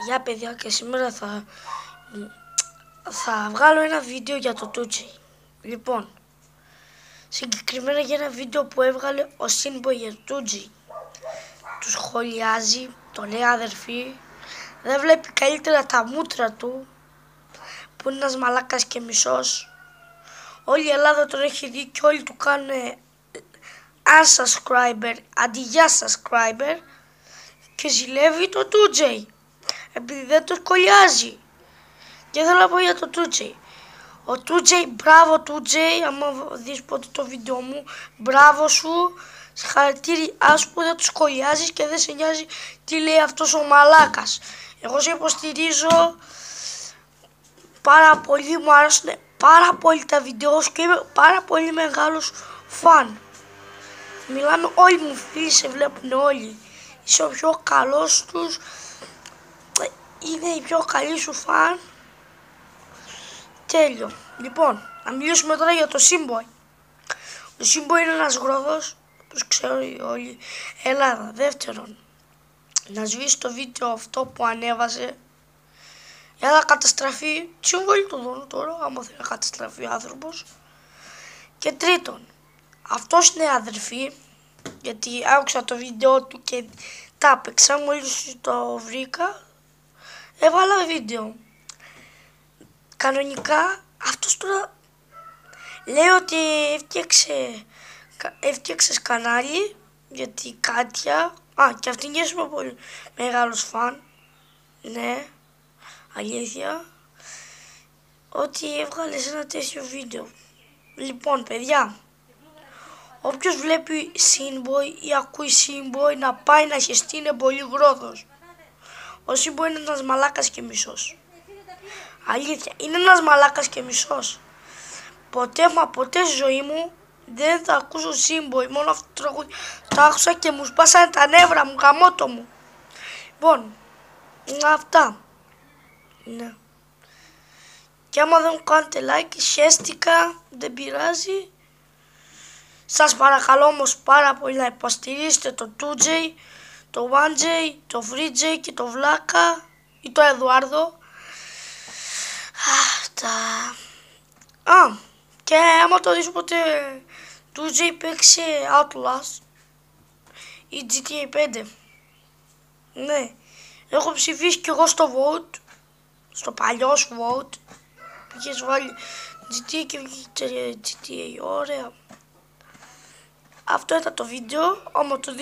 Γεια παιδιά, και σήμερα θα βγάλω ένα βίντεο για το Τούτζι. Λοιπόν, συγκεκριμένα για ένα βίντεο που έβγαλε ο Sinboy για το Τούτζι. Του σχολιάζει, το λέει αδερφή, δεν βλέπει καλύτερα τα μούτρα του, που είναι ένας μαλάκας και μισός. Όλη η Ελλάδα τον έχει δει και όλοι του κάνουν unsubscriber αντί για subscriber και ζηλεύει το Τούτζι επειδή δεν το σχολιάζει. Και θέλω να πω για το Τούτζι. Ο Τούτζι, μπράβο Τούτζι, άμα δεις ποτέ το βίντεο μου, μπράβο σου, συγχαρητήριά σου που δεν το σχολιάζεις και δεν σε νοιάζει τι λέει αυτός ο μαλάκας. Εγώ σε υποστηρίζω πάρα πολύ, μου αρέσουν πάρα πολύ τα βίντεο σου και είμαι πάρα πολύ μεγάλος φαν. Μιλάμε όλοι μου φίλοι, σε βλέπουν όλοι. Είσαι ο πιο καλός τους, είναι η πιο καλή σου φαν. Τέλειο. Λοιπόν, να μιλήσουμε τώρα για το Sinboy. Ο Sinboy είναι ένας γρόθος, τους ξέρω όλη η Ελλάδα. Δεύτερον, να σβήσει το βίντεο αυτό που ανέβασε για να καταστραφεί τη συμβολή του δώνου τώρα, άμα θέλει να καταστραφεί ο άνθρωπος. Και τρίτον, αυτός είναι αδερφή, γιατί άκουσα το βίντεο του και τα έπαιξα, μόλις το βρήκα, έβαλα βίντεο. Κανονικά αυτός τώρα λέει ότι έφτιαξες κανάλι, γιατί η Κάτια, και αυτή είναι super πολύ μεγάλος φαν, ναι, αλήθεια, ότι έβγαλες ένα τέτοιο βίντεο. Λοιπόν παιδιά, όποιος βλέπει Sinboy ή ακούει Sinboy να πάει να χεστεί, είναι πολύ γρόθος. Ο Sinboy είναι ένας μαλάκας και μισός. Αλήθεια, είναι ένας μαλάκας και μισός. Ποτέ μα ποτέ στη ζωή μου δεν θα ακούσω Sinboy, μόνο αυτό το τραγούδι το άκουσα και μου σπάσανε τα νεύρα μου, γαμώτο μου. Λοιπόν, αυτά. Ναι. Και άμα δεν μου κάνετε like, χέστηκα, δεν πειράζει. Σας παρακαλώ όμως πάρα πολύ να υποστηρίσετε το 2J, το 1J, το 3J και το Βλάκα ή το Εδουάρδο. Αυτά. Και άμα το δεις ποτέ 2J παίξει Outlast ή GTA 5. Ναι, έχω ψηφίσει κι εγώ στο vote, στο παλιό σου vote. Είχες βάλει GTA και βγήκε GTA, ωραία. Αυτό ήταν το βίντεο, άμα το δεις